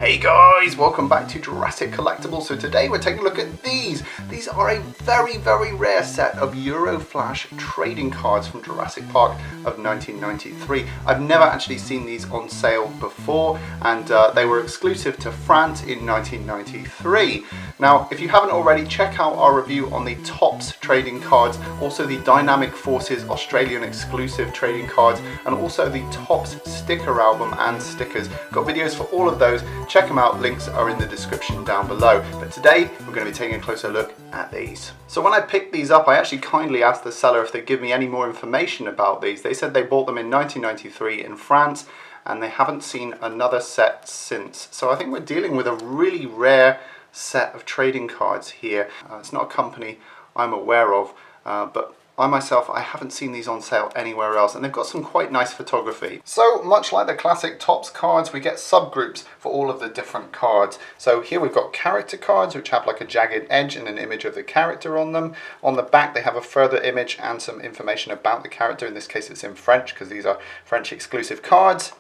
Hey guys, welcome back to Jurassic Collectibles. So today we're taking a look at these. These are a very rare set of Euroflash trading cards from Jurassic Park of 1993. I've never actually seen these on sale before, and they were exclusive to France in 1993. Now, if you haven't already, check out our review on the Tops trading cards, also the Dynamic Forces Australian exclusive trading cards, and also the Tops sticker album and stickers. Got videos for all of those. Check them out, links are in the description down below. But today we're going to be taking a closer look at these. So when I picked these up, I actually kindly asked the seller if they'd give me any more information about these. They said they bought them in 1993 in France and they haven't seen another set since. So I think we're dealing with a really rare set of trading cards here. It's not a company I'm aware of, but I myself, I haven't seen these on sale anywhere else, and they've got some quite nice photography. So much like the classic Tops cards, we get subgroups for all of the different cards. So here we've got character cards, which have like a jagged edge and an image of the character on them. On the back they have a further image and some information about the character. In this case it's in French because these are French exclusive cards.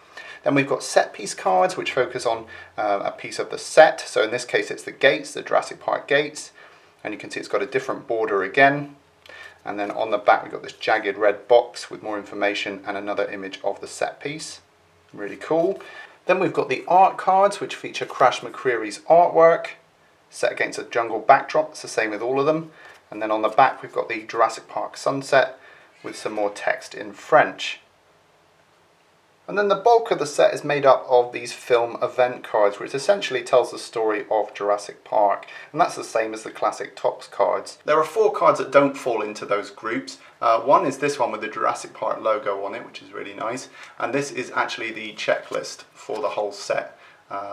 Then we've got set piece cards, which focus on a piece of the set. So in this case it's the gates, the Jurassic Park gates, and you can see it's got a different border again. And then on the back we've got this jagged red box with more information and another image of the set piece. Really cool. Then we've got the art cards, which feature Crash McCreary's artwork set against a jungle backdrop. It's the same with all of them. And then on the back we've got the Jurassic Park sunset with some more text in French. And then the bulk of the set is made up of these film event cards, which essentially tells the story of Jurassic Park. And that's the same as the classic Tops cards. There are 4 cards that don't fall into those groups. One is this one with the Jurassic Park logo on it, which is really nice. And this is actually the checklist for the whole set.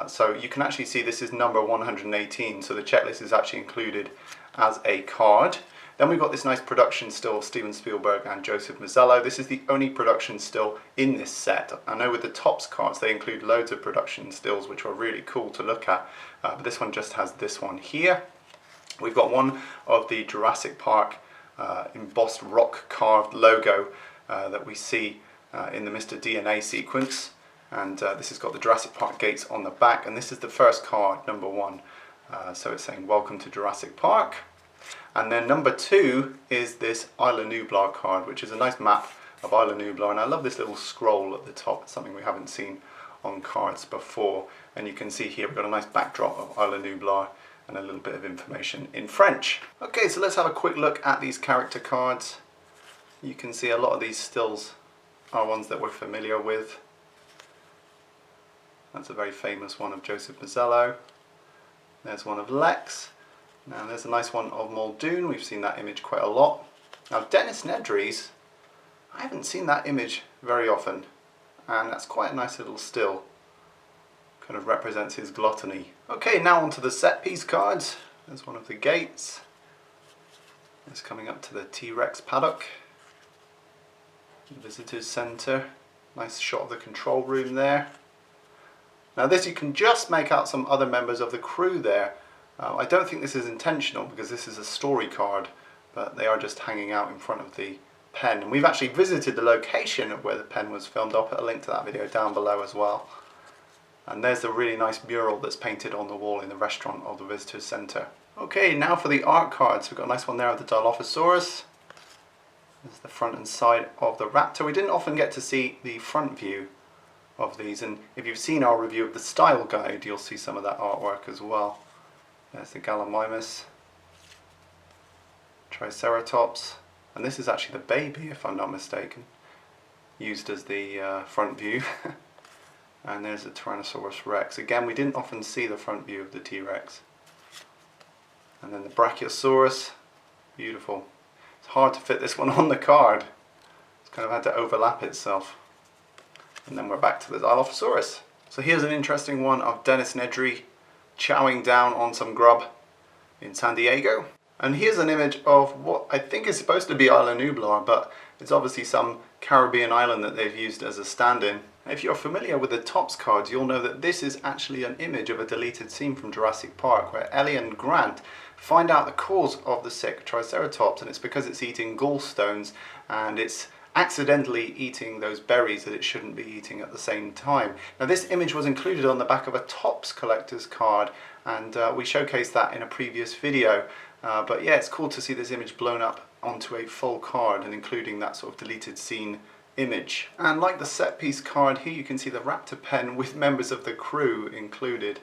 So you can actually see this is number 118, so the checklist is actually included as a card. Then we've got this nice production still of Steven Spielberg and Joseph Mazzello. This is the only production still in this set. I know with the Tops cards they include loads of production stills which are really cool to look at, but this one just has this one here. We've got one of the Jurassic Park embossed rock carved logo that we see in the Mr. DNA sequence, and this has got the Jurassic Park gates on the back, and this is the first card, number 1. So it's saying welcome to Jurassic Park. And then number 2 is this Isla Nublar card, which is a nice map of Isla Nublar, and I love this little scroll at the top. It's something we haven't seen on cards before, and you can see here we've got a nice backdrop of Isla Nublar and a little bit of information in French. Okay, so let's have a quick look at these character cards. You can see a lot of these stills are ones that we're familiar with. That's a very famous one of Joseph Mazzello. There's one of Lex. Now there's a nice one of Muldoon. We've seen that image quite a lot. Now Dennis Nedry's, I haven't seen that image very often, and that's quite a nice little still. Kind of represents his gluttony. Okay, now onto the set piece cards. There's one of the gates. It's coming up to the T-Rex paddock. The visitors centre. Nice shot of the control room there. Now this, you can just make out some other members of the crew there. I don't think this is intentional because this is a story card, but they are just hanging out in front of the pen. And we've actually visited the location of where the pen was filmed. I'll put a link to that video down below as well. And there's the really nice mural that's painted on the wall in the restaurant of the Visitors Centre. Okay, now for the art cards. We've got a nice one there of the Dilophosaurus. There's the front and side of the raptor. We didn't often get to see the front view of these, and if you've seen our review of the style guide, you'll see some of that artwork as well. There's the Gallimimus Triceratops, and this is actually the baby, if I'm not mistaken, used as the front view. And there's the Tyrannosaurus Rex. Again, we didn't often see the front view of the T-Rex. And then the Brachiosaurus, beautiful. It's hard to fit this one on the card. It's kind of had to overlap itself. And then we're back to the Dilophosaurus. So here's an interesting one of Dennis Nedry chowing down on some grub in San Diego. And here's an image of what I think is supposed to be Isla Nublar, but it's obviously some Caribbean island that they've used as a stand-in. If you're familiar with the Tops cards, you'll know that this is actually an image of a deleted scene from Jurassic Park where Ellie and Grant find out the cause of the sick Triceratops, and it's because it's eating gallstones, and it's accidentally eating those berries that it shouldn't be eating at the same time. Now this image was included on the back of a Topps collector's card, and we showcased that in a previous video. But yeah, it's cool to see this image blown up onto a full card and including that sort of deleted scene image. And like the set piece card here, you can see the raptor pen with members of the crew included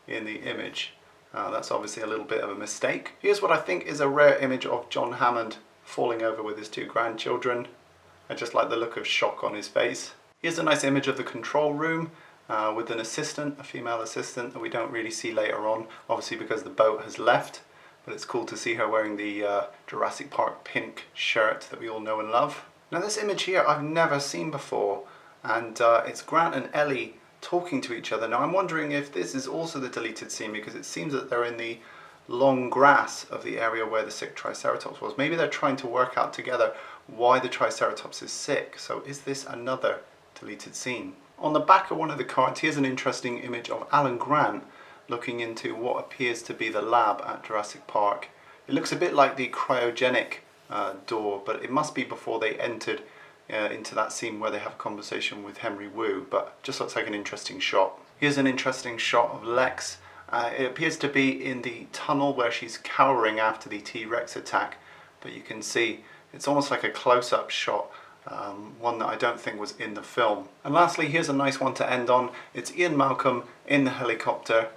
in the image. That's obviously a little bit of a mistake. Here's what I think is a rare image of John Hammond falling over with his 2 grandchildren. I just like the look of shock on his face. Here's a nice image of the control room with an assistant, a female assistant that we don't really see later on, obviously because the boat has left. But it's cool to see her wearing the Jurassic Park pink shirt that we all know and love. Now this image here I've never seen before, and it's Grant and Ellie talking to each other. Now I'm wondering if this is also the deleted scene, because it seems that they're in the long grass of the area where the sick Triceratops was. Maybe they're trying to work out together why the Triceratops is sick. So is this another deleted scene? On the back of one of the cards, here's an interesting image of Alan Grant looking into what appears to be the lab at Jurassic Park. It looks a bit like the cryogenic door, but it must be before they entered into that scene where they have a conversation with Henry Wu, but just looks like an interesting shot. Here's an interesting shot of Lex. It appears to be in the tunnel where she's cowering after the T-Rex attack, but you can see it's almost like a close-up shot, one that I don't think was in the film. And lastly, here's a nice one to end on. It's Ian Malcolm in the helicopter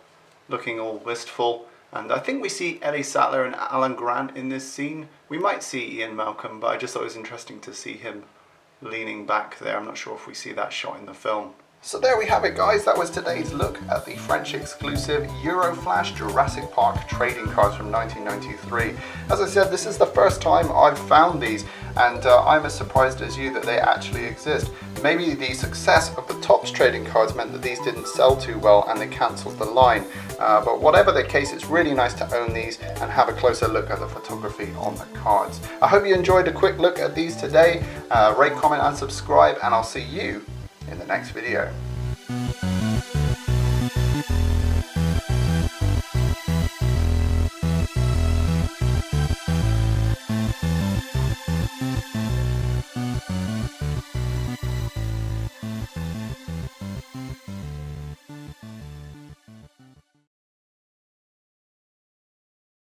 looking all wistful, and I think we see Ellie Sattler and Alan Grant in this scene. We might see Ian Malcolm, but I just thought it was interesting to see him leaning back there. I'm not sure if we see that shot in the film. So there we have it, guys. That was today's look at the French exclusive Euroflash Jurassic Park trading cards from 1993. As I said, this is the first time I've found these, and I'm as surprised as you that they actually exist. Maybe the success of the Topps trading cards meant that these didn't sell too well and they cancelled the line. But whatever the case, it's really nice to own these and have a closer look at the photography on the cards. I hope you enjoyed a quick look at these today. Rate, comment and subscribe, and I'll see you in the next video.